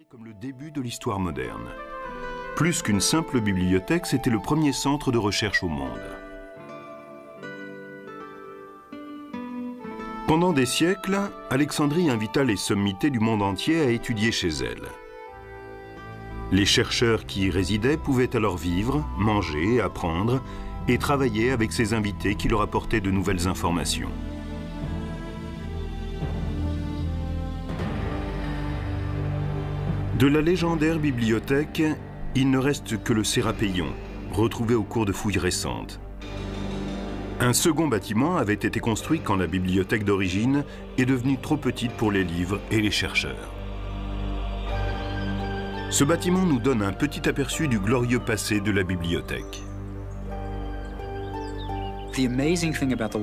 Comme le début de l'histoire moderne. Plus qu'une simple bibliothèque, c'était le premier centre de recherche au monde. Pendant des siècles, Alexandrie invita les sommités du monde entier à étudier chez elle. Les chercheurs qui y résidaient pouvaient alors vivre, manger, apprendre et travailler avec ces invités qui leur apportaient de nouvelles informations. De la légendaire bibliothèque, il ne reste que le Sérapéion, retrouvé au cours de fouilles récentes. Un second bâtiment avait été construit quand la bibliothèque d'origine est devenue trop petite pour les livres et les chercheurs. Ce bâtiment nous donne un petit aperçu du glorieux passé de la bibliothèque.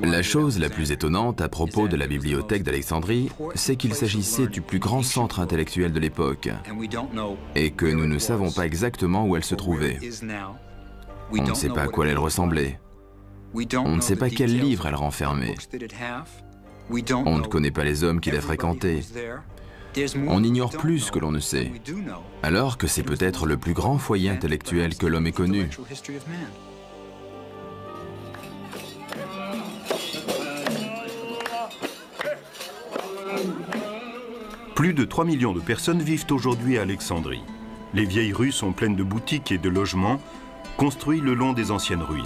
La chose la plus étonnante à propos de la bibliothèque d'Alexandrie, c'est qu'il s'agissait du plus grand centre intellectuel de l'époque et que nous ne savons pas exactement où elle se trouvait. On ne sait pas à quoi elle ressemblait. On ne sait pas quel livre elle renfermait. On ne connaît pas les hommes qui la fréquentaient. On ignore plus que l'on ne sait, alors que c'est peut-être le plus grand foyer intellectuel que l'homme ait connu. Plus de 3 millions de personnes vivent aujourd'hui à Alexandrie. Les vieilles rues sont pleines de boutiques et de logements construits le long des anciennes ruines.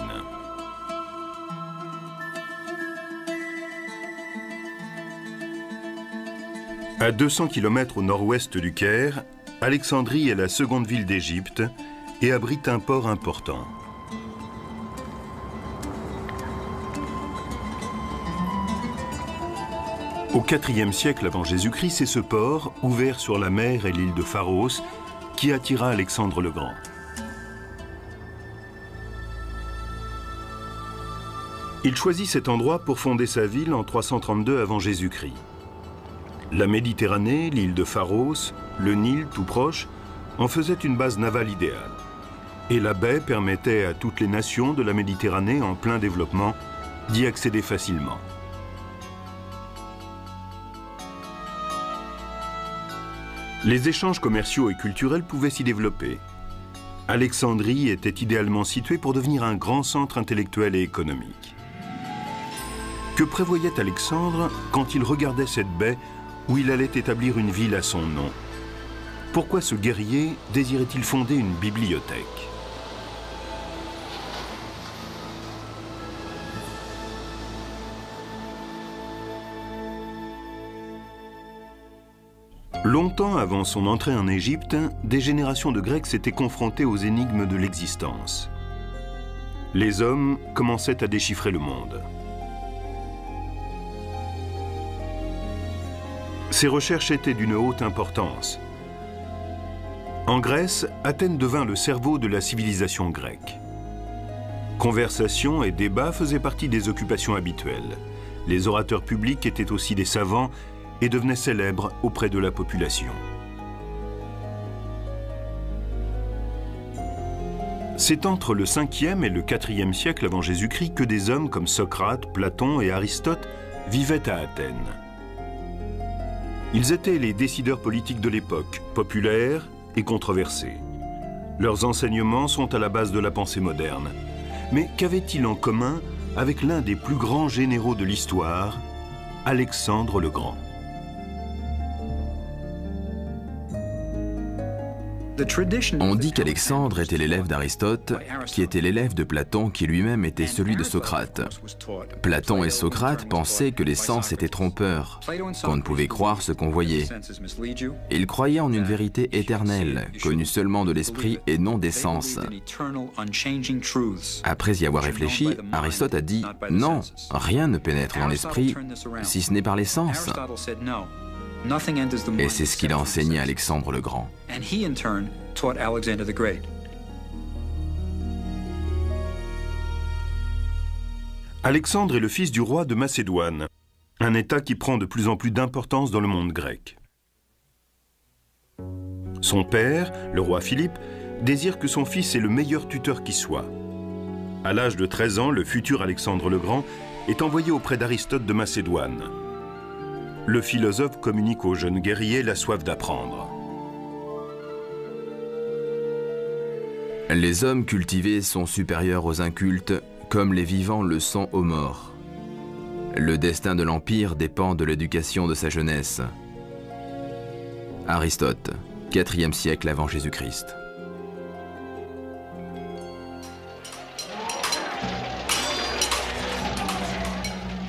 À 200 km au nord-ouest du Caire, Alexandrie est la seconde ville d'Égypte et abrite un port important. Au IVe siècle avant Jésus-Christ, c'est ce port, ouvert sur la mer et l'île de Pharos, qui attira Alexandre le Grand. Il choisit cet endroit pour fonder sa ville en 332 avant Jésus-Christ. La Méditerranée, l'île de Pharos, le Nil tout proche, en faisaient une base navale idéale. Et la baie permettait à toutes les nations de la Méditerranée en plein développement d'y accéder facilement. Les échanges commerciaux et culturels pouvaient s'y développer. Alexandrie était idéalement située pour devenir un grand centre intellectuel et économique. Que prévoyait Alexandre quand il regardait cette baie où il allait établir une ville à son nom? Pourquoi ce guerrier désirait-il fonder une bibliothèque? Longtemps avant son entrée en Égypte, des générations de Grecs s'étaient confrontées aux énigmes de l'existence. Les hommes commençaient à déchiffrer le monde. Ces recherches étaient d'une haute importance. En Grèce, Athènes devint le cerveau de la civilisation grecque. Conversations et débats faisaient partie des occupations habituelles. Les orateurs publics étaient aussi des savants et devenaient célèbres auprès de la population. C'est entre le 5e et le 4e siècle avant Jésus-Christ que des hommes comme Socrate, Platon et Aristote vivaient à Athènes. Ils étaient les décideurs politiques de l'époque, populaires et controversés. Leurs enseignements sont à la base de la pensée moderne. Mais qu'avaient-ils en commun avec l'un des plus grands généraux de l'histoire, Alexandre le Grand? On dit qu'Alexandre était l'élève d'Aristote, qui était l'élève de Platon, qui lui-même était celui de Socrate. Platon et Socrate pensaient que les sens étaient trompeurs, qu'on ne pouvait croire ce qu'on voyait. Ils croyaient en une vérité éternelle, connue seulement de l'esprit et non des sens. Après y avoir réfléchi, Aristote a dit « Non, rien ne pénètre dans l'esprit, si ce n'est par les sens ». Et c'est ce qu'il a enseigné à Alexandre le Grand. Alexandre est le fils du roi de Macédoine, un État qui prend de plus en plus d'importance dans le monde grec. Son père, le roi Philippe, désire que son fils ait le meilleur tuteur qui soit. À l'âge de 13 ans, le futur Alexandre le Grand est envoyé auprès d'Aristote de Macédoine. Le philosophe communique au jeune guerrier la soif d'apprendre. Les hommes cultivés sont supérieurs aux incultes, comme les vivants le sont aux morts. Le destin de l'Empire dépend de l'éducation de sa jeunesse. Aristote, 4e siècle avant Jésus-Christ.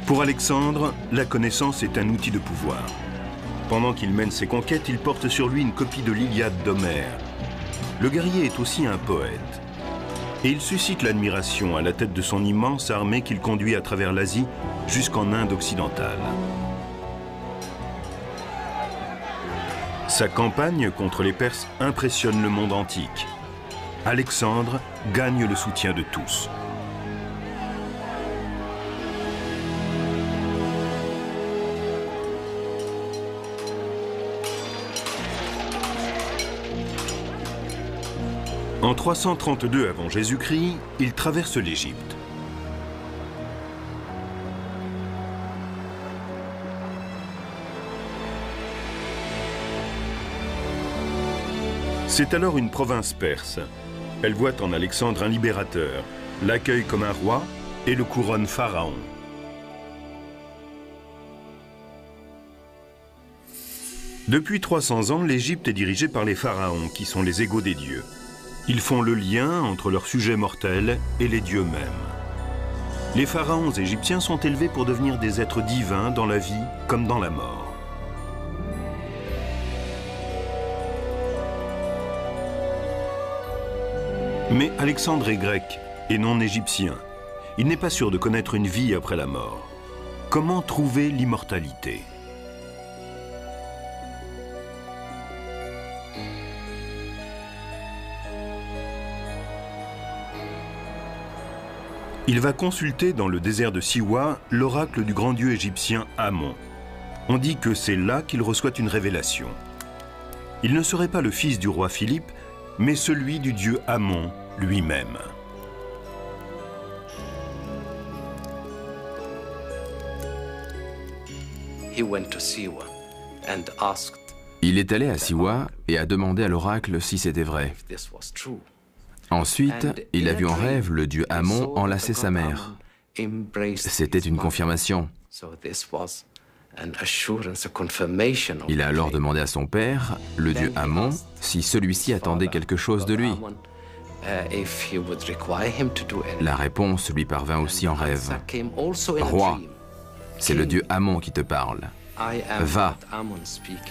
Pour Alexandre, la connaissance est un outil de pouvoir. Pendant qu'il mène ses conquêtes, il porte sur lui une copie de l'Iliade d'Homère. Le guerrier est aussi un poète. Et il suscite l'admiration à la tête de son immense armée qu'il conduit à travers l'Asie jusqu'en Inde occidentale. Sa campagne contre les Perses impressionne le monde antique. Alexandre gagne le soutien de tous. En 332 avant Jésus-Christ, il traverse l'Égypte. C'est alors une province perse. Elle voit en Alexandre un libérateur, l'accueille comme un roi et le couronne pharaon. Depuis 300 ans, l'Égypte est dirigée par les pharaons, qui sont les égaux des dieux. Ils font le lien entre leurs sujets mortels et les dieux mêmes. Les pharaons égyptiens sont élevés pour devenir des êtres divins dans la vie comme dans la mort. Mais Alexandre est grec et non égyptien. Il n'est pas sûr de connaître une vie après la mort. Comment trouver l'immortalité ? Il va consulter dans le désert de Siwa l'oracle du grand dieu égyptien Amon. On dit que c'est là qu'il reçoit une révélation. Il ne serait pas le fils du roi Philippe, mais celui du dieu Amon lui-même. Il est allé à Siwa et a demandé à l'oracle si c'était vrai. Ensuite, il a vu en rêve le dieu Amon enlacer sa mère. C'était une confirmation. Il a alors demandé à son père, le dieu Amon, si celui-ci attendait quelque chose de lui. La réponse lui parvint aussi en rêve. Roi, c'est le dieu Amon qui te parle. Va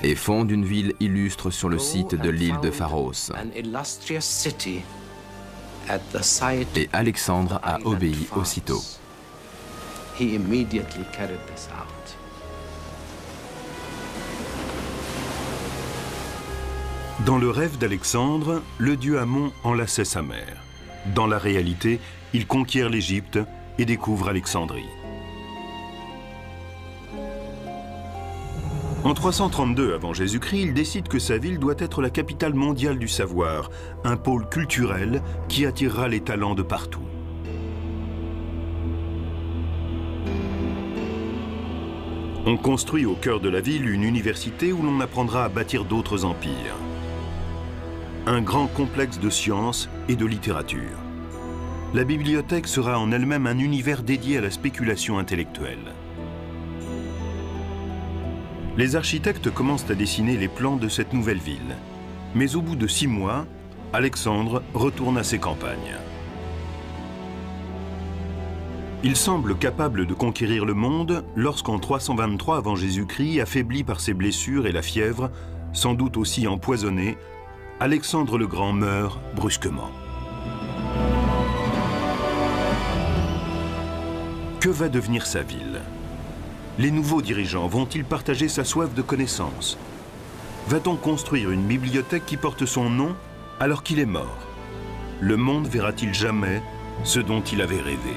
et fonde une ville illustre sur le site de l'île de Pharos. Et Alexandre a obéi aussitôt. Dans le rêve d'Alexandre, le dieu Amon enlaçait sa mère. Dans la réalité, il conquiert l'Égypte et découvre Alexandrie. En 332 avant Jésus-Christ, il décide que sa ville doit être la capitale mondiale du savoir, un pôle culturel qui attirera les talents de partout. On construit au cœur de la ville une université où l'on apprendra à bâtir d'autres empires. Un grand complexe de sciences et de littérature. La bibliothèque sera en elle-même un univers dédié à la spéculation intellectuelle. Les architectes commencent à dessiner les plans de cette nouvelle ville. Mais au bout de 6 mois, Alexandre retourne à ses campagnes. Il semble capable de conquérir le monde lorsqu'en 323 avant Jésus-Christ, affaibli par ses blessures et la fièvre, sans doute aussi empoisonné, Alexandre le Grand meurt brusquement. Que va devenir sa ville ? Les nouveaux dirigeants vont-ils partager sa soif de connaissance? Va-t-on construire une bibliothèque qui porte son nom alors qu'il est mort? Le monde verra-t-il jamais ce dont il avait rêvé?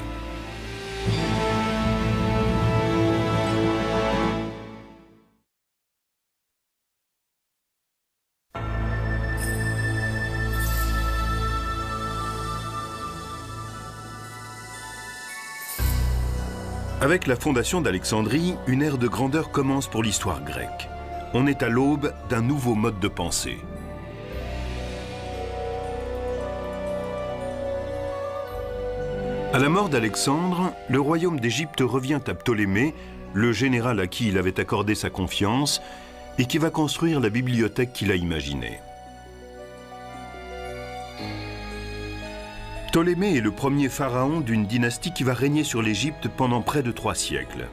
Avec la fondation d'Alexandrie, une ère de grandeur commence pour l'histoire grecque. On est à l'aube d'un nouveau mode de pensée. À la mort d'Alexandre, le royaume d'Égypte revient à Ptolémée, le général à qui il avait accordé sa confiance et qui va construire la bibliothèque qu'il a imaginée. Ptolémée est le premier pharaon d'une dynastie qui va régner sur l'Égypte pendant près de 3 siècles.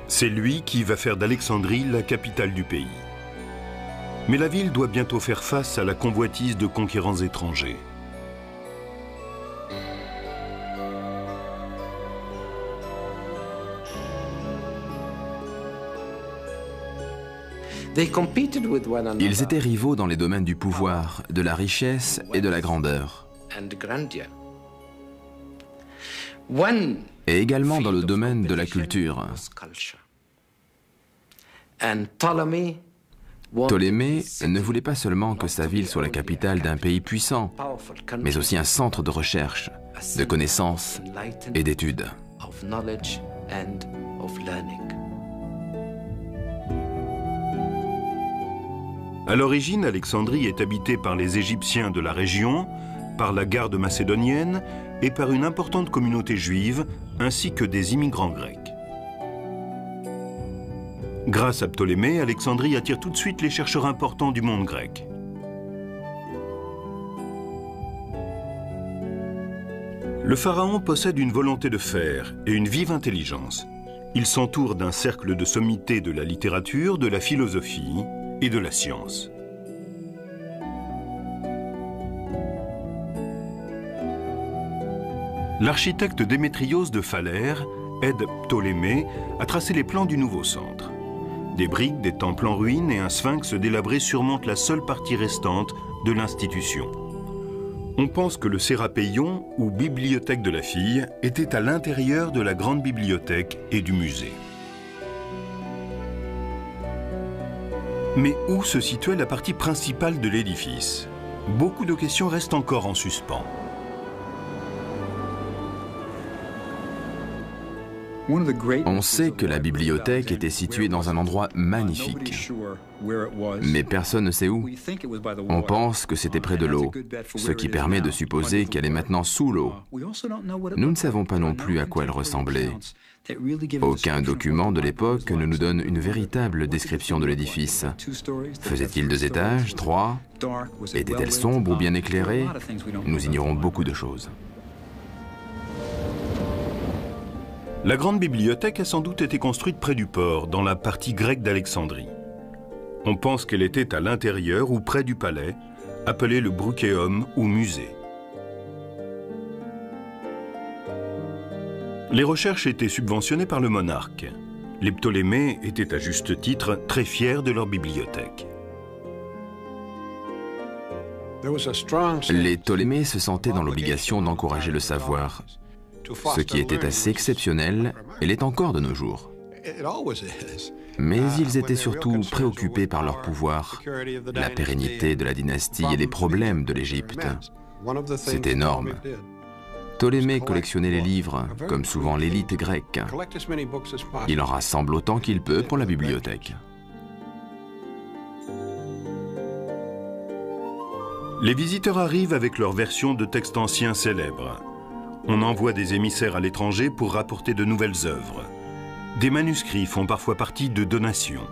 C'est lui qui va faire d'Alexandrie la capitale du pays. Mais la ville doit bientôt faire face à la convoitise de conquérants étrangers. Ils étaient rivaux dans les domaines du pouvoir, de la richesse et de la grandeur. Et également dans le domaine de la culture. Ptolémée ne voulait pas seulement que sa ville soit la capitale d'un pays puissant, mais aussi un centre de recherche, de connaissances et d'études. À l'origine, Alexandrie est habitée par les Égyptiens de la région, par la garde macédonienne et par une importante communauté juive, ainsi que des immigrants grecs. Grâce à Ptolémée, Alexandrie attire tout de suite les chercheurs importants du monde grec. Le pharaon possède une volonté de fer et une vive intelligence. Il s'entoure d'un cercle de sommités de la littérature, de la philosophie et de la science. L'architecte Démétrios de Phalère aide Ptolémée à tracer les plans du nouveau centre. Des briques, des temples en ruine et un sphinx délabré surmontent la seule partie restante de l'institution. On pense que le Sérapéion, ou bibliothèque de la fille, était à l'intérieur de la grande bibliothèque et du musée. Mais où se situait la partie principale de l'édifice? Beaucoup de questions restent encore en suspens. On sait que la bibliothèque était située dans un endroit magnifique, mais personne ne sait où. On pense que c'était près de l'eau, ce qui permet de supposer qu'elle est maintenant sous l'eau. Nous ne savons pas non plus à quoi elle ressemblait. Aucun document de l'époque ne nous donne une véritable description de l'édifice. Faisait-il 2 étages, 3? Était-elle sombre ou bien éclairée? Nous ignorons beaucoup de choses. La grande bibliothèque a sans doute été construite près du port, dans la partie grecque d'Alexandrie. On pense qu'elle était à l'intérieur ou près du palais, appelé le Brucéum ou musée. Les recherches étaient subventionnées par le monarque. Les Ptolémées étaient à juste titre très fiers de leur bibliothèque. Les Ptolémées se sentaient dans l'obligation d'encourager le savoir, ce qui était assez exceptionnel et l'est encore de nos jours. Mais ils étaient surtout préoccupés par leur pouvoir, la pérennité de la dynastie et les problèmes de l'Égypte. C'est énorme. Ptolémée collectionnait les livres, comme souvent l'élite grecque. Il en rassemble autant qu'il peut pour la bibliothèque. Les visiteurs arrivent avec leur version de textes anciens célèbres. On envoie des émissaires à l'étranger pour rapporter de nouvelles œuvres. Des manuscrits font parfois partie de donations.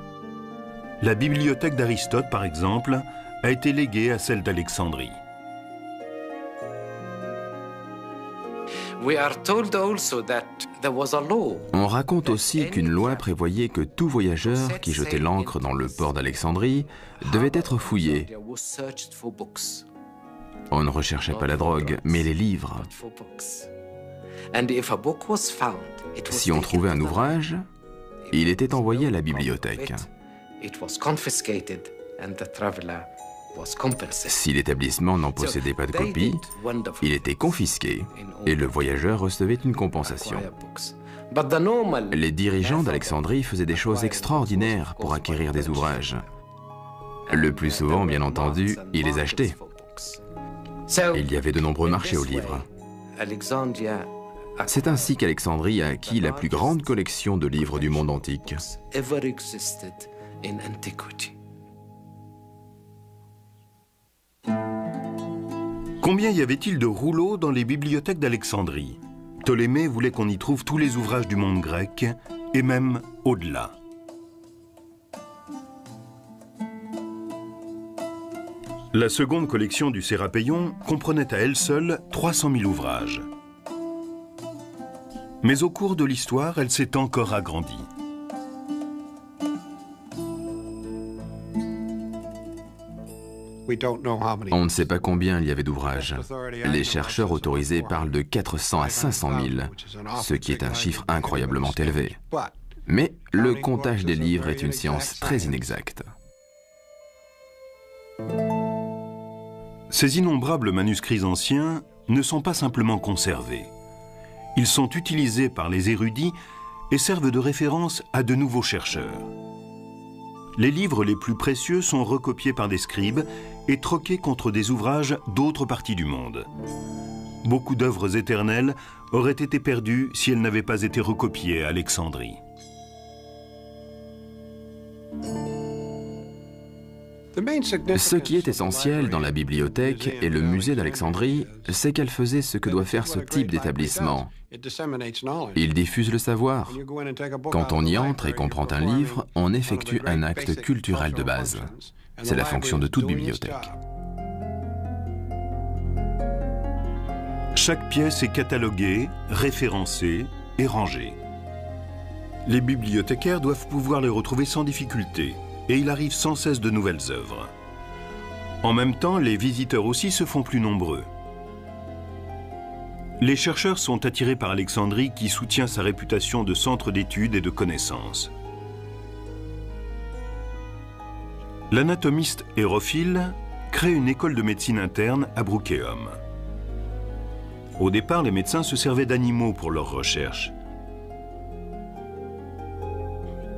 La bibliothèque d'Aristote, par exemple, a été léguée à celle d'Alexandrie. On raconte aussi qu'une loi prévoyait que tout voyageur qui jetait l'ancre dans le port d'Alexandrie devait être fouillé. On ne recherchait pas la drogue, mais les livres. Si on trouvait un ouvrage, il était envoyé à la bibliothèque. Si l'établissement n'en possédait pas de copie, il était confisqué et le voyageur recevait une compensation. Les dirigeants d'Alexandrie faisaient des choses extraordinaires pour acquérir des ouvrages. Le plus souvent, bien entendu, ils les achetaient. Il y avait de nombreux marchés aux livres. C'est ainsi qu'Alexandrie a acquis la plus grande collection de livres du monde antique. Combien y avait-il de rouleaux dans les bibliothèques d'Alexandrie? Ptolémée voulait qu'on y trouve tous les ouvrages du monde grec, et même au-delà. La seconde collection du Sérapéion comprenait à elle seule 300 000 ouvrages. Mais au cours de l'histoire, elle s'est encore agrandie. On ne sait pas combien il y avait d'ouvrages. Les chercheurs autorisés parlent de 400 à 500 000, ce qui est un chiffre incroyablement élevé. Mais le comptage des livres est une science très inexacte. Ces innombrables manuscrits anciens ne sont pas simplement conservés. Ils sont utilisés par les érudits et servent de référence à de nouveaux chercheurs. Les livres les plus précieux sont recopiés par des scribes et troqués contre des ouvrages d'autres parties du monde. Beaucoup d'œuvres éternelles auraient été perdues si elles n'avaient pas été recopiées à Alexandrie. Ce qui est essentiel dans la bibliothèque et le musée d'Alexandrie, c'est qu'elle faisait ce que doit faire ce type d'établissement. Il diffuse le savoir. Quand on y entre et qu'on prend un livre, on effectue un acte culturel de base. C'est la fonction de toute bibliothèque. Chaque pièce est cataloguée, référencée et rangée. Les bibliothécaires doivent pouvoir les retrouver sans difficulté. Et il arrive sans cesse de nouvelles œuvres. En même temps, les visiteurs aussi se font plus nombreux. Les chercheurs sont attirés par Alexandrie qui soutient sa réputation de centre d'études et de connaissances. L'anatomiste Hérophile crée une école de médecine interne à Bruchéum. Au départ, les médecins se servaient d'animaux pour leurs recherches.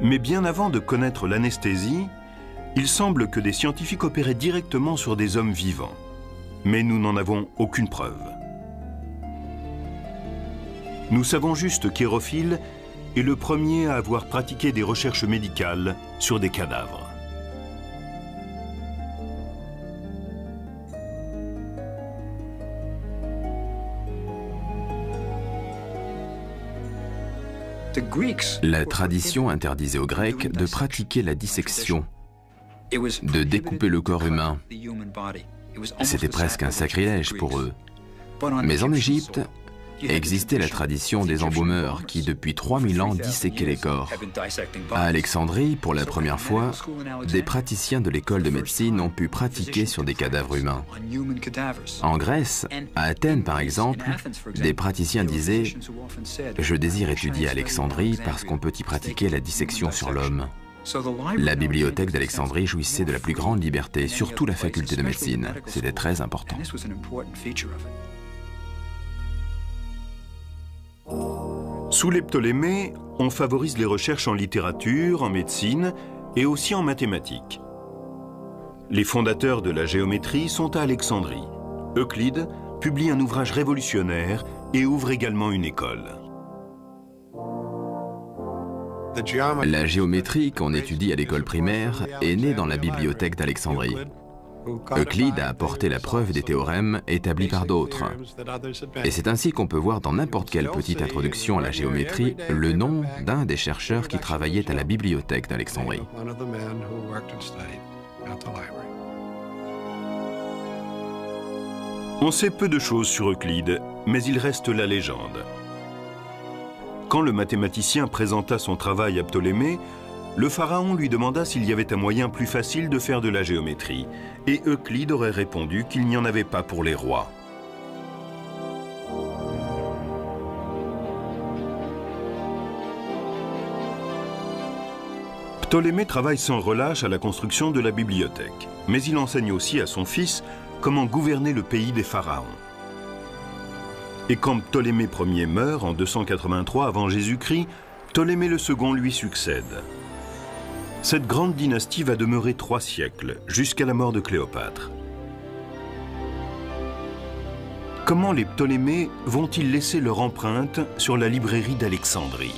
Mais bien avant de connaître l'anesthésie, il semble que des scientifiques opéraient directement sur des hommes vivants. Mais nous n'en avons aucune preuve. Nous savons juste qu'Hérophile est le premier à avoir pratiqué des recherches médicales sur des cadavres. La tradition interdisait aux Grecs de pratiquer la dissection, de découper le corps humain. C'était presque un sacrilège pour eux. Mais en Égypte, existait la tradition des embaumeurs qui, depuis 3000 ans, disséquaient les corps. À Alexandrie, pour la première fois, des praticiens de l'école de médecine ont pu pratiquer sur des cadavres humains. En Grèce, à Athènes par exemple, des praticiens disaient « Je désire étudier à Alexandrie parce qu'on peut y pratiquer la dissection sur l'homme ». La bibliothèque d'Alexandrie jouissait de la plus grande liberté, surtout la faculté de médecine. C'était très important. Sous les Ptolémées, on favorise les recherches en littérature, en médecine et aussi en mathématiques. Les fondateurs de la géométrie sont à Alexandrie. Euclide publie un ouvrage révolutionnaire et ouvre également une école. La géométrie qu'on étudie à l'école primaire est née dans la bibliothèque d'Alexandrie. Euclide a apporté la preuve des théorèmes établis par d'autres. Et c'est ainsi qu'on peut voir dans n'importe quelle petite introduction à la géométrie le nom d'un des chercheurs qui travaillait à la bibliothèque d'Alexandrie. On sait peu de choses sur Euclide, mais il reste la légende. Quand le mathématicien présenta son travail à Ptolémée, le pharaon lui demanda s'il y avait un moyen plus facile de faire de la géométrie, et Euclide aurait répondu qu'il n'y en avait pas pour les rois. Ptolémée travaille sans relâche à la construction de la bibliothèque, mais il enseigne aussi à son fils comment gouverner le pays des pharaons. Et quand Ptolémée Ier meurt en 283 avant Jésus-Christ, Ptolémée II lui succède. Cette grande dynastie va demeurer 3 siècles, jusqu'à la mort de Cléopâtre. Comment les Ptolémées vont-ils laisser leur empreinte sur la librairie d'Alexandrie ?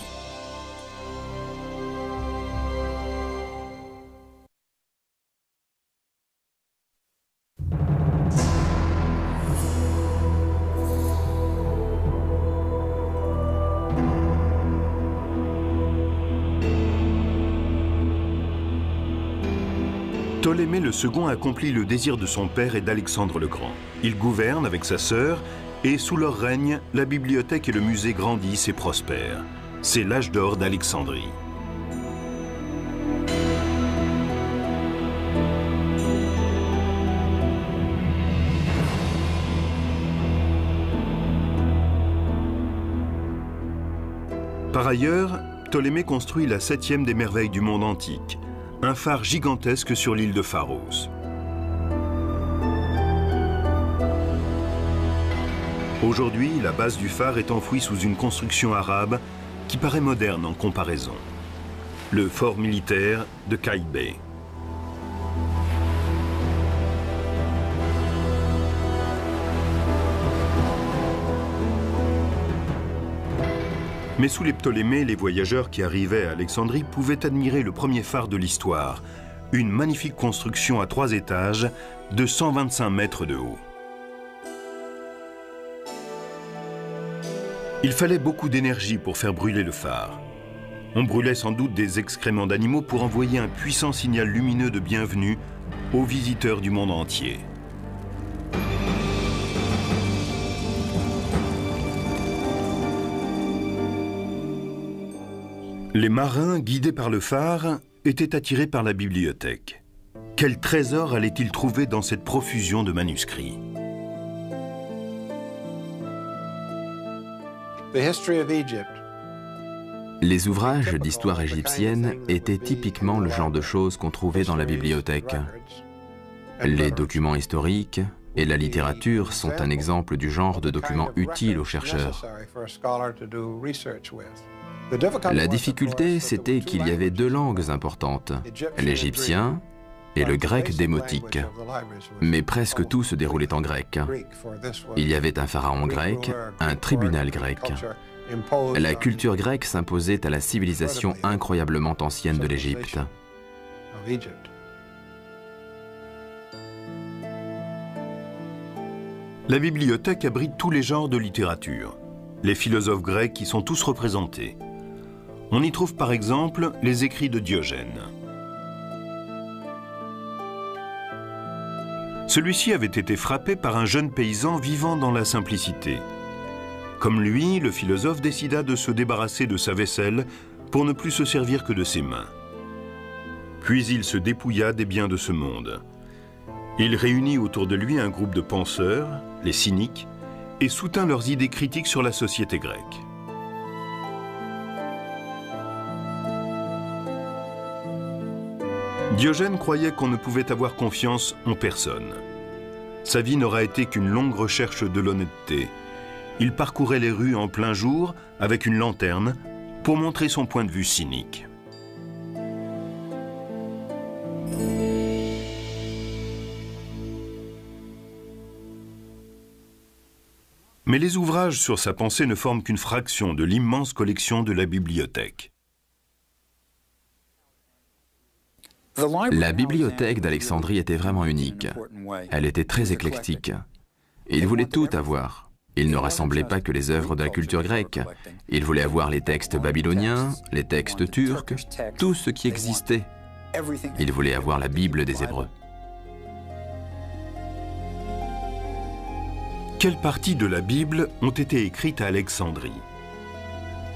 Ptolémée le Second accomplit le désir de son père et d'Alexandre le Grand. Il gouverne avec sa sœur et sous leur règne, la bibliothèque et le musée grandissent et prospèrent. C'est l'âge d'or d'Alexandrie. Par ailleurs, Ptolémée construit la 7e des merveilles du monde antique, un phare gigantesque sur l'île de Pharos. Aujourd'hui, la base du phare est enfouie sous une construction arabe qui paraît moderne en comparaison. Le fort militaire de Qaïbeh. Mais sous les Ptolémées, les voyageurs qui arrivaient à Alexandrie pouvaient admirer le premier phare de l'histoire, une magnifique construction à 3 étages de 125 mètres de haut. Il fallait beaucoup d'énergie pour faire brûler le phare. On brûlait sans doute des excréments d'animaux pour envoyer un puissant signal lumineux de bienvenue aux visiteurs du monde entier. Les marins, guidés par le phare, étaient attirés par la bibliothèque. Quel trésor allait-il trouver dans cette profusion de manuscrits? Les ouvrages d'histoire égyptienne étaient typiquement le genre de choses qu'on trouvait dans la bibliothèque. Les documents historiques et la littérature sont un exemple du genre de documents utiles aux chercheurs. La difficulté, c'était qu'il y avait 2 langues importantes, l'égyptien et le grec démotique. Mais presque tout se déroulait en grec. Il y avait un pharaon grec, un tribunal grec. La culture grecque s'imposait à la civilisation incroyablement ancienne de l'Égypte. La bibliothèque abrite tous les genres de littérature. Les philosophes grecs y sont tous représentés. On y trouve par exemple les écrits de Diogène. Celui-ci avait été frappé par un jeune paysan vivant dans la simplicité. Comme lui, le philosophe décida de se débarrasser de sa vaisselle pour ne plus se servir que de ses mains. Puis il se dépouilla des biens de ce monde. Il réunit autour de lui un groupe de penseurs, les cyniques, et soutint leurs idées critiques sur la société grecque. Diogène croyait qu'on ne pouvait avoir confiance en personne. Sa vie n'aura été qu'une longue recherche de l'honnêteté. Il parcourait les rues en plein jour avec une lanterne pour montrer son point de vue cynique. Mais les ouvrages sur sa pensée ne forment qu'une fraction de l'immense collection de la bibliothèque. La bibliothèque d'Alexandrie était vraiment unique. Elle était très éclectique. Il voulait tout avoir. Il ne rassemblait pas que les œuvres de la culture grecque. Il voulait avoir les textes babyloniens, les textes turcs, tout ce qui existait. Il voulait avoir la Bible des Hébreux. Quelles parties de la Bible ont été écrites à Alexandrie?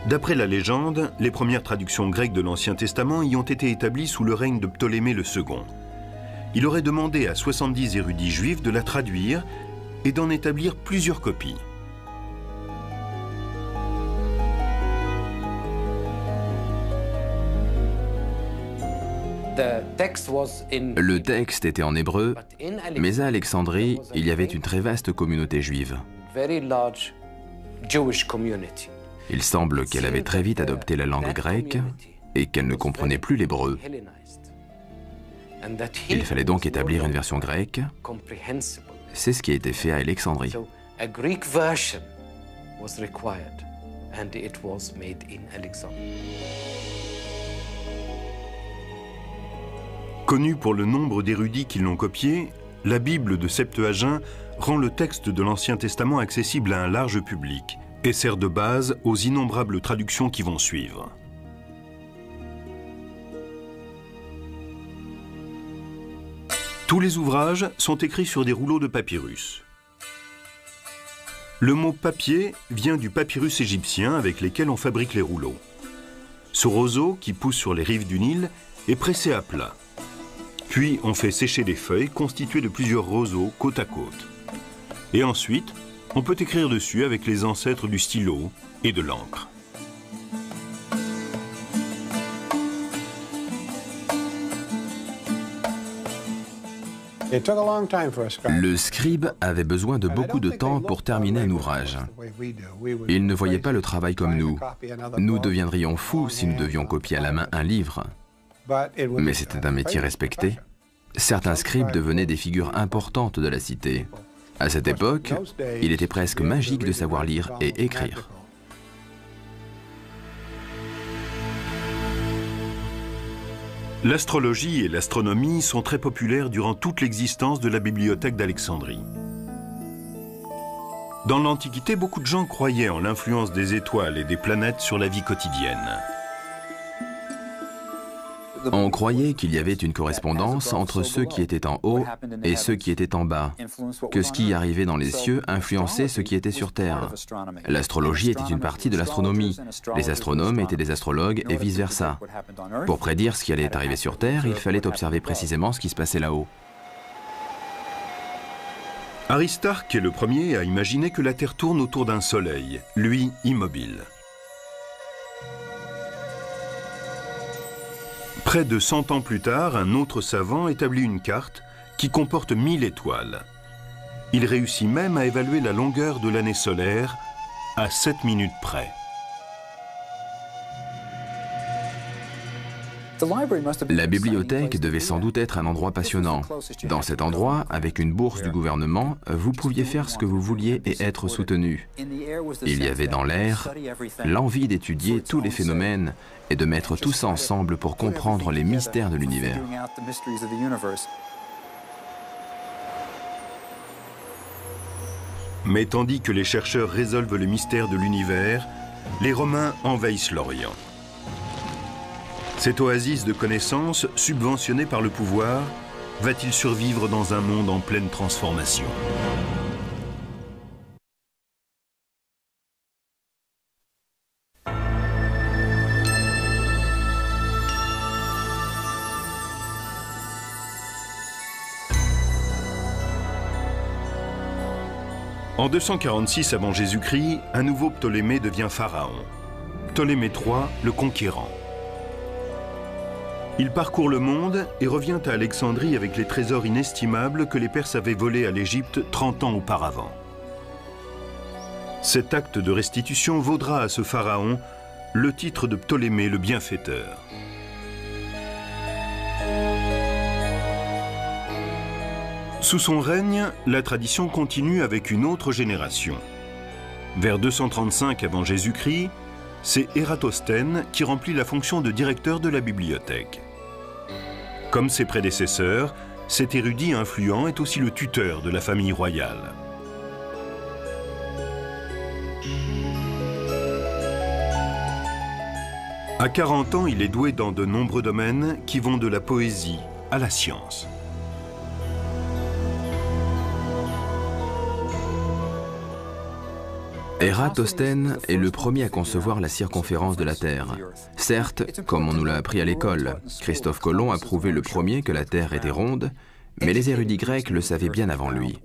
D'après la légende, les premières traductions grecques de l'Ancien Testament y ont été établies sous le règne de Ptolémée le Second. Il aurait demandé à 70 érudits juifs de la traduire et d'en établir plusieurs copies. Le texte était en hébreu, mais à Alexandrie, il y avait une très vaste communauté juive. Il semble qu'elle avait très vite adopté la langue grecque et qu'elle ne comprenait plus l'hébreu. Il fallait donc établir une version grecque. C'est ce qui a été fait à Alexandrie. Connue pour le nombre d'érudits qui l'ont copiée, la Bible de Septuagint rend le texte de l'Ancien Testament accessible à un large public et sert de base aux innombrables traductions qui vont suivre. Tous les ouvrages sont écrits sur des rouleaux de papyrus. Le mot papier vient du papyrus égyptien avec lesquels on fabrique les rouleaux. Ce roseau, qui pousse sur les rives du Nil, est pressé à plat. Puis on fait sécher les feuilles constituées de plusieurs roseaux côte à côte. Et ensuite, on peut écrire dessus avec les ancêtres du stylo et de l'encre. Le scribe avait besoin de beaucoup de temps pour terminer un ouvrage. Il ne voyait pas le travail comme nous. Nous deviendrions fous si nous devions copier à la main un livre. Mais c'était un métier respecté. Certains scribes devenaient des figures importantes de la cité. À cette époque, il était presque magique de savoir lire et écrire. L'astrologie et l'astronomie sont très populaires durant toute l'existence de la bibliothèque d'Alexandrie. Dans l'Antiquité, beaucoup de gens croyaient en l'influence des étoiles et des planètes sur la vie quotidienne. On croyait qu'il y avait une correspondance entre ceux qui étaient en haut et ceux qui étaient en bas, que ce qui arrivait dans les cieux influençait ce qui était sur Terre. L'astrologie était une partie de l'astronomie. Les astronomes étaient des astrologues et vice-versa. Pour prédire ce qui allait arriver sur Terre, il fallait observer précisément ce qui se passait là-haut. Aristarque est le premier à imaginer que la Terre tourne autour d'un soleil, lui immobile. Près de 100 ans plus tard, un autre savant établit une carte qui comporte 1000 étoiles. Il réussit même à évaluer la longueur de l'année solaire à 7 minutes près. La bibliothèque devait sans doute être un endroit passionnant. Dans cet endroit, avec une bourse du gouvernement, vous pouviez faire ce que vous vouliez et être soutenu. Il y avait dans l'air l'envie d'étudier tous les phénomènes et de mettre tous ensemble pour comprendre les mystères de l'univers. Mais tandis que les chercheurs résolvent le mystère de l'univers, les Romains envahissent l'Orient. Cette oasis de connaissances, subventionnée par le pouvoir, va-t-il survivre dans un monde en pleine transformation ? En 246 avant Jésus-Christ, un nouveau Ptolémée devient pharaon. Ptolémée III, le conquérant. Il parcourt le monde et revient à Alexandrie avec les trésors inestimables que les Perses avaient volés à l'Égypte 30 ans auparavant. Cet acte de restitution vaudra à ce pharaon le titre de Ptolémée le bienfaiteur. Sous son règne, la tradition continue avec une autre génération. Vers 235 avant Jésus-Christ, c'est Ératosthène qui remplit la fonction de directeur de la bibliothèque. Comme ses prédécesseurs, cet érudit influent est aussi le tuteur de la famille royale. À 40 ans, il est doué dans de nombreux domaines qui vont de la poésie à la science. Ératosthène est le premier à concevoir la circonférence de la Terre. Certes, comme on nous l'a appris à l'école, Christophe Colomb a prouvé le premier que la Terre était ronde, mais les érudits grecs le savaient bien avant lui.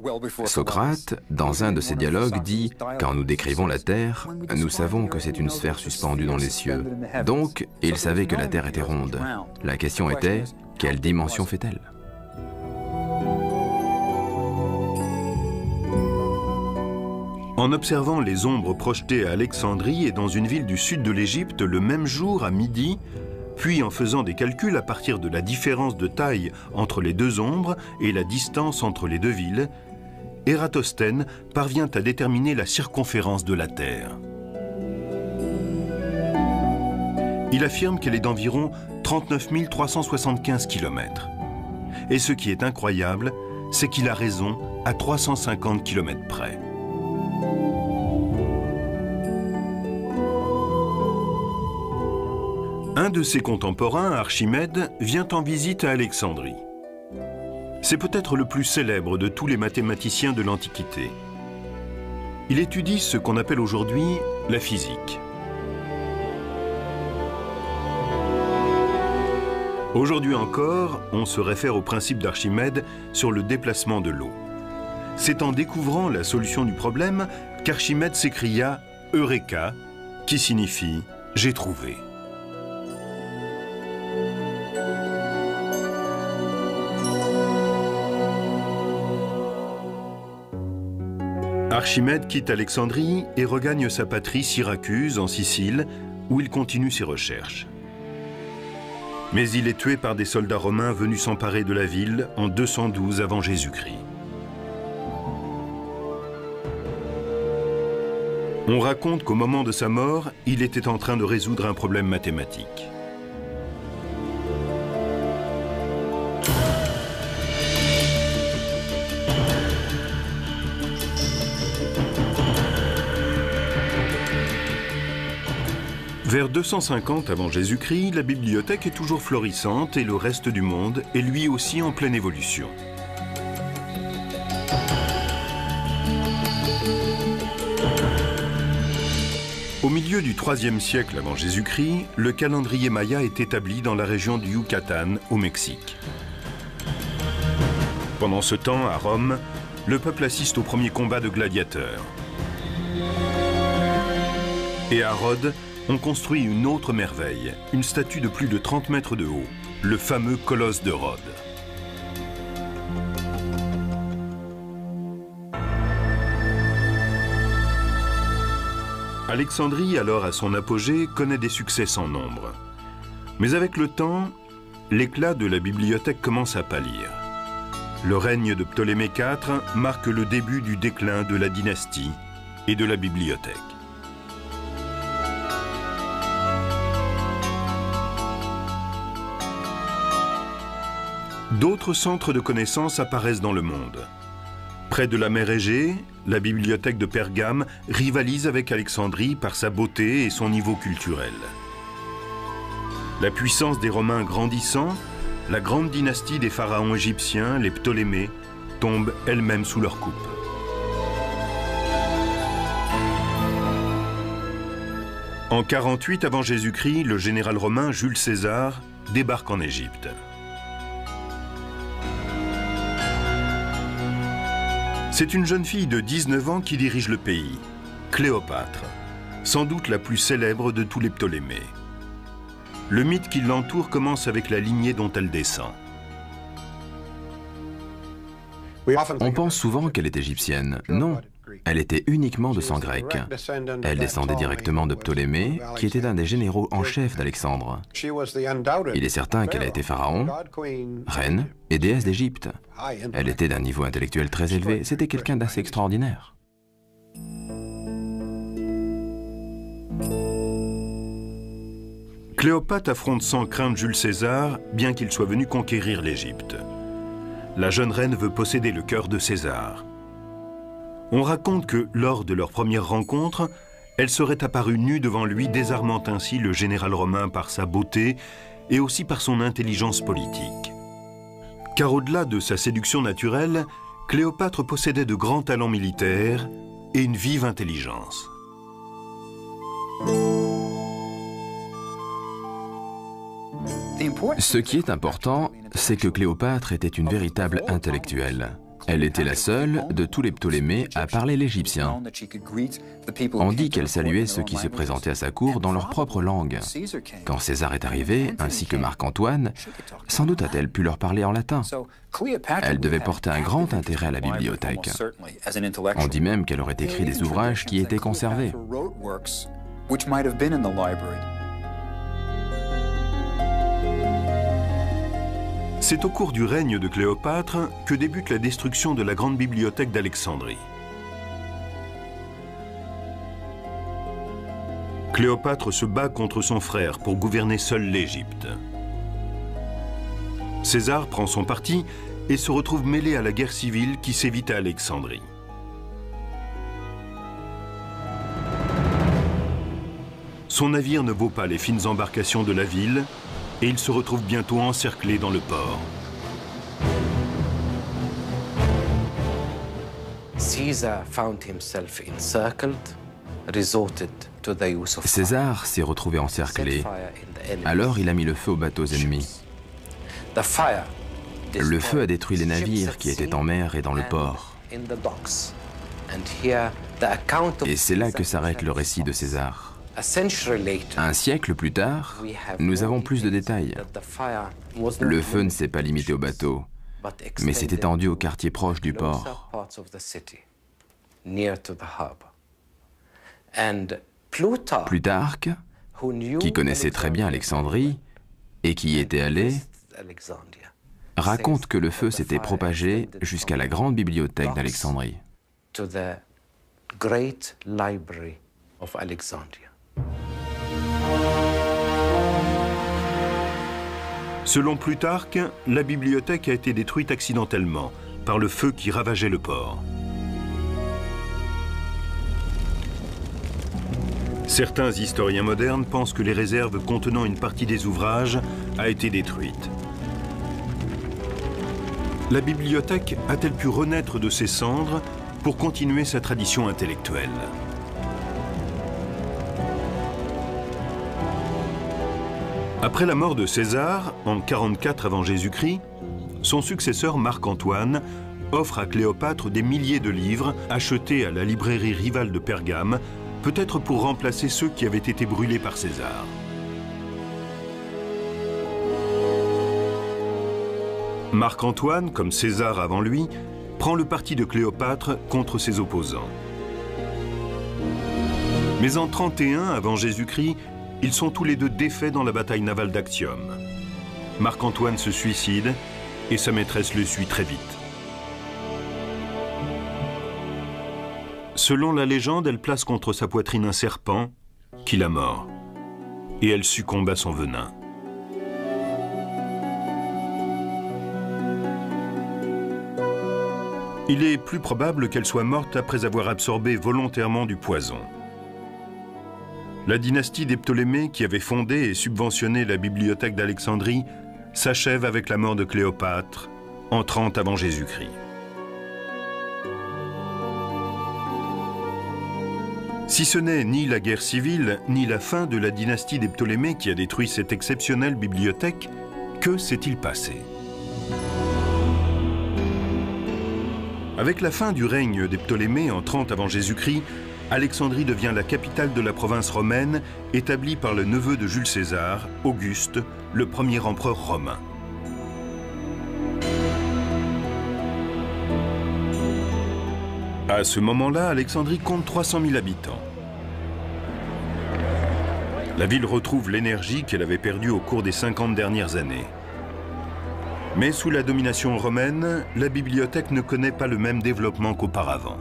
Socrate, dans un de ses dialogues, dit « Quand nous décrivons la Terre, nous savons que c'est une sphère suspendue dans les cieux. » Donc, il savait que la Terre était ronde. La question était, quelle dimension fait-elle ? En observant les ombres projetées à Alexandrie et dans une ville du sud de l'Égypte le même jour à midi, puis en faisant des calculs à partir de la différence de taille entre les deux ombres et la distance entre les deux villes, Ératosthène parvient à déterminer la circonférence de la Terre. Il affirme qu'elle est d'environ 39 375 km. Et ce qui est incroyable, c'est qu'il a raison à 350 km près. Un de ses contemporains, Archimède, vient en visite à Alexandrie. C'est peut-être le plus célèbre de tous les mathématiciens de l'Antiquité. Il étudie ce qu'on appelle aujourd'hui la physique. Aujourd'hui encore, on se réfère au principe d'Archimède sur le déplacement de l'eau. C'est en découvrant la solution du problème qu'Archimède s'écria « Eureka », qui signifie « j'ai trouvé ». Archimède quitte Alexandrie et regagne sa patrie Syracuse, en Sicile, où il continue ses recherches. Mais il est tué par des soldats romains venus s'emparer de la ville en 212 avant Jésus-Christ. On raconte qu'au moment de sa mort, il était en train de résoudre un problème mathématique. Vers 250 avant Jésus-Christ, la bibliothèque est toujours florissante et le reste du monde est lui aussi en pleine évolution. Au milieu du IIIe siècle avant Jésus-Christ, le calendrier maya est établi dans la région du Yucatan, au Mexique. Pendant ce temps, à Rome, le peuple assiste au premier combat de gladiateurs. Et à Rhodes, on construit une autre merveille, une statue de plus de 30 mètres de haut, le fameux colosse de Rhodes. Alexandrie, alors à son apogée, connaît des succès sans nombre. Mais avec le temps, l'éclat de la bibliothèque commence à pâlir. Le règne de Ptolémée IV marque le début du déclin de la dynastie et de la bibliothèque. D'autres centres de connaissances apparaissent dans le monde. Près de la mer Égée, la bibliothèque de Pergame rivalise avec Alexandrie par sa beauté et son niveau culturel. La puissance des Romains grandissant, la grande dynastie des pharaons égyptiens, les Ptolémées, tombe elle-même sous leur coupe. En 48 avant Jésus-Christ, le général romain Jules César débarque en Égypte. C'est une jeune fille de 19 ans qui dirige le pays, Cléopâtre, sans doute la plus célèbre de tous les Ptolémées. Le mythe qui l'entoure commence avec la lignée dont elle descend. On pense souvent qu'elle est égyptienne. Non, elle était uniquement de sang grec. Elle descendait directement de Ptolémée, qui était un des généraux en chef d'Alexandre. Il est certain qu'elle a été pharaon, reine et déesse d'Égypte. Elle était d'un niveau intellectuel très élevé, c'était quelqu'un d'assez extraordinaire. Cléopâtre affronte sans crainte Jules César, bien qu'il soit venu conquérir l'Égypte. La jeune reine veut posséder le cœur de César. On raconte que, lors de leur première rencontre, elle serait apparue nue devant lui, désarmant ainsi le général romain par sa beauté et aussi par son intelligence politique. Car au-delà de sa séduction naturelle, Cléopâtre possédait de grands talents militaires et une vive intelligence. Ce qui est important, c'est que Cléopâtre était une véritable intellectuelle. Elle était la seule de tous les Ptolémées à parler l'égyptien. On dit qu'elle saluait ceux qui se présentaient à sa cour dans leur propre langue. Quand César est arrivé, ainsi que Marc-Antoine, sans doute a-t-elle pu leur parler en latin. Elle devait porter un grand intérêt à la bibliothèque. On dit même qu'elle aurait écrit des ouvrages qui étaient conservés. C'est au cours du règne de Cléopâtre que débute la destruction de la grande bibliothèque d'Alexandrie. Cléopâtre se bat contre son frère pour gouverner seule l'Égypte. César prend son parti et se retrouve mêlé à la guerre civile qui sévit à Alexandrie. Son navire ne vaut pas les fines embarcations de la ville et il se retrouve bientôt encerclé dans le port. César s'est retrouvé encerclé, alors il a mis le feu aux bateaux ennemis. Le feu a détruit les navires qui étaient en mer et dans le port. Et c'est là que s'arrête le récit de César. Un siècle plus tard, nous avons plus de détails. Le feu ne s'est pas limité aux bateaux, mais s'est étendu aux quartiers proches du port. Plutarque, qui connaissait très bien Alexandrie et qui y était allé, raconte que le feu s'était propagé jusqu'à la grande bibliothèque d'Alexandrie. Selon Plutarque, la bibliothèque a été détruite accidentellement par le feu qui ravageait le port. Certains historiens modernes pensent que les réserves contenant une partie des ouvrages a été détruite. La bibliothèque a-t-elle pu renaître de ses cendres pour continuer sa tradition intellectuelle ? Après la mort de César, en 44 avant Jésus-Christ, son successeur Marc-Antoine offre à Cléopâtre des milliers de livres achetés à la librairie rivale de Pergame, peut-être pour remplacer ceux qui avaient été brûlés par César. Marc-Antoine, comme César avant lui, prend le parti de Cléopâtre contre ses opposants. Mais en 31 avant Jésus-Christ, ils sont tous les deux défaits dans la bataille navale d'Actium. Marc-Antoine se suicide et sa maîtresse le suit très vite. Selon la légende, elle place contre sa poitrine un serpent qui la mord et elle succombe à son venin. Il est plus probable qu'elle soit morte après avoir absorbé volontairement du poison. La dynastie des Ptolémées, qui avait fondé et subventionné la bibliothèque d'Alexandrie, s'achève avec la mort de Cléopâtre en 30 avant Jésus-Christ. Si ce n'est ni la guerre civile, ni la fin de la dynastie des Ptolémées qui a détruit cette exceptionnelle bibliothèque, que s'est-il passé ? Avec la fin du règne des Ptolémées en 30 avant Jésus-Christ, Alexandrie devient la capitale de la province romaine, établie par le neveu de Jules César, Auguste, le premier empereur romain. À ce moment-là, Alexandrie compte 300 000 habitants. La ville retrouve l'énergie qu'elle avait perdue au cours des 50 dernières années. Mais sous la domination romaine, la bibliothèque ne connaît pas le même développement qu'auparavant.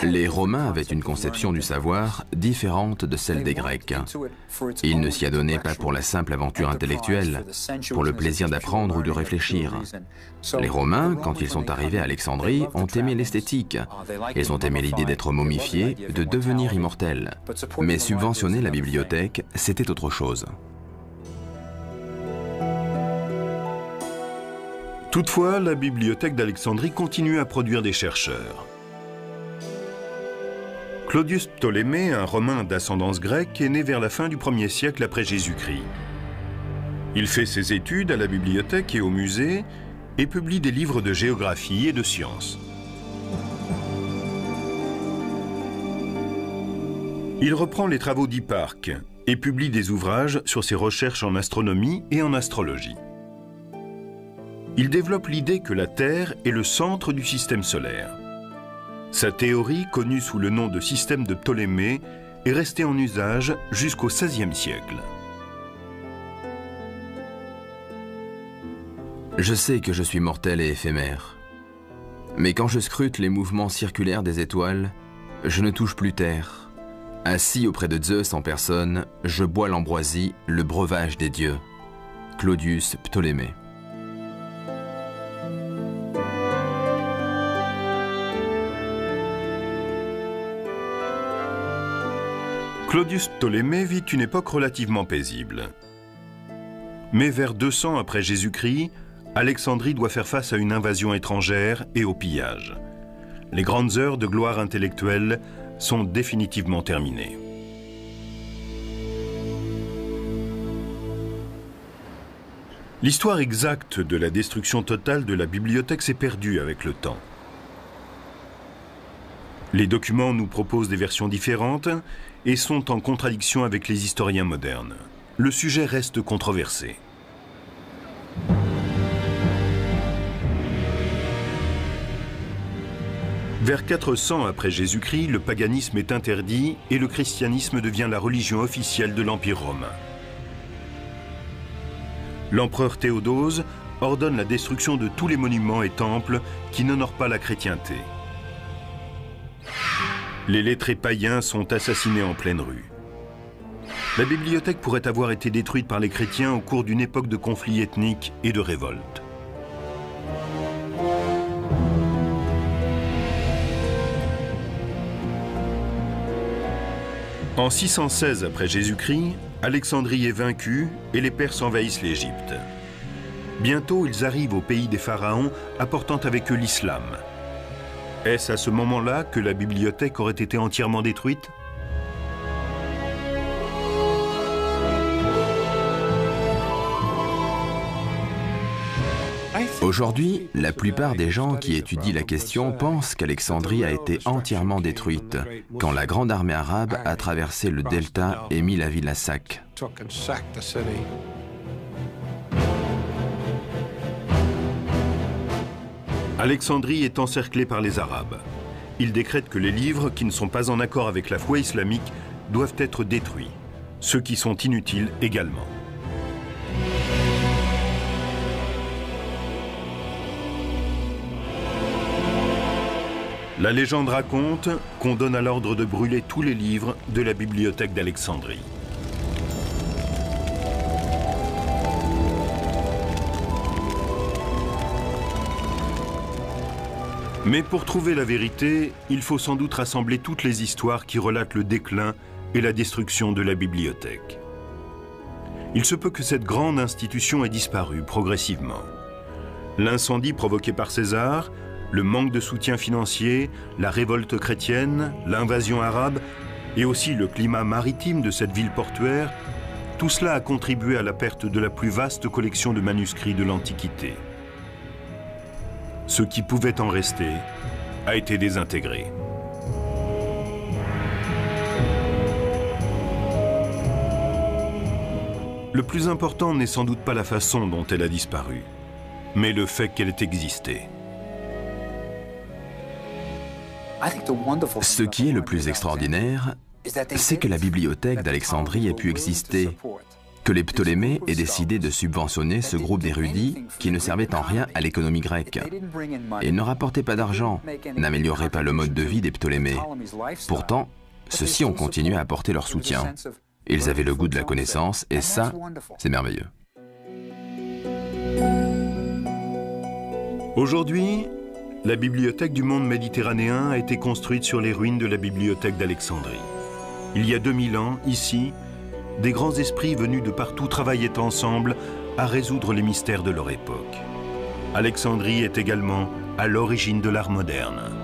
Les Romains avaient une conception du savoir différente de celle des Grecs. Ils ne s'y adonnaient pas pour la simple aventure intellectuelle, pour le plaisir d'apprendre ou de réfléchir. Les Romains, quand ils sont arrivés à Alexandrie, ont aimé l'esthétique. Ils ont aimé l'idée d'être momifiés, de devenir immortels. Mais subventionner la bibliothèque, c'était autre chose. Toutefois, la bibliothèque d'Alexandrie continue à produire des chercheurs. Claudius Ptolémée, un Romain d'ascendance grecque, est né vers la fin du 1er siècle après Jésus-Christ. Il fait ses études à la bibliothèque et au musée et publie des livres de géographie et de sciences. Il reprend les travaux d'Hipparque et publie des ouvrages sur ses recherches en astronomie et en astrologie. Il développe l'idée que la Terre est le centre du système solaire. Sa théorie, connue sous le nom de système de Ptolémée, est restée en usage jusqu'au XVIe siècle. Je sais que je suis mortel et éphémère. Mais quand je scrute les mouvements circulaires des étoiles, je ne touche plus terre. Assis auprès de Zeus en personne, je bois l'ambroisie, le breuvage des dieux. Claudius Ptolémée. Claudius Ptolémée vit une époque relativement paisible. Mais vers 200 après Jésus-Christ, Alexandrie doit faire face à une invasion étrangère et au pillage. Les grandes heures de gloire intellectuelle sont définitivement terminées. L'histoire exacte de la destruction totale de la bibliothèque s'est perdue avec le temps. Les documents nous proposent des versions différentes et sont en contradiction avec les historiens modernes. Le sujet reste controversé. Vers 400 après Jésus-Christ, le paganisme est interdit et le christianisme devient la religion officielle de l'Empire romain. L'empereur Théodose ordonne la destruction de tous les monuments et temples qui n'honorent pas la chrétienté. Les lettrés païens sont assassinés en pleine rue. La bibliothèque pourrait avoir été détruite par les chrétiens au cours d'une époque de conflits ethniques et de révoltes. En 616 après Jésus-Christ, Alexandrie est vaincue et les Perses envahissent l'Égypte. Bientôt, ils arrivent au pays des pharaons, apportant avec eux l'islam. Est-ce à ce moment-là que la bibliothèque aurait été entièrement détruite? Aujourd'hui, la plupart des gens qui étudient la question pensent qu'Alexandrie a été entièrement détruite quand la grande armée arabe a traversé le delta et mis la ville à sac. Alexandrie est encerclée par les Arabes. Ils décrètent que les livres qui ne sont pas en accord avec la foi islamique doivent être détruits, ceux qui sont inutiles également. La légende raconte qu'on donne à l'ordre de brûler tous les livres de la bibliothèque d'Alexandrie. Mais pour trouver la vérité, il faut sans doute rassembler toutes les histoires qui relatent le déclin et la destruction de la bibliothèque. Il se peut que cette grande institution ait disparu progressivement. L'incendie provoqué par César, le manque de soutien financier, la révolte chrétienne, l'invasion arabe et aussi le climat maritime de cette ville portuaire, tout cela a contribué à la perte de la plus vaste collection de manuscrits de l'Antiquité. Ce qui pouvait en rester a été désintégré. Le plus important n'est sans doute pas la façon dont elle a disparu, mais le fait qu'elle ait existé. Ce qui est le plus extraordinaire, c'est que la bibliothèque d'Alexandrie ait pu exister, que les Ptolémées aient décidé de subventionner ce groupe d'érudits qui ne servait en rien à l'économie grecque et ne rapportait pas d'argent, n'améliorait pas le mode de vie des Ptolémées. Pourtant, ceux-ci ont continué à apporter leur soutien. Ils avaient le goût de la connaissance et ça, c'est merveilleux. Aujourd'hui, la bibliothèque du monde méditerranéen a été construite sur les ruines de la bibliothèque d'Alexandrie. Il y a 2000 ans, ici, des grands esprits venus de partout travaillaient ensemble à résoudre les mystères de leur époque. Alexandrie est également à l'origine de l'art moderne.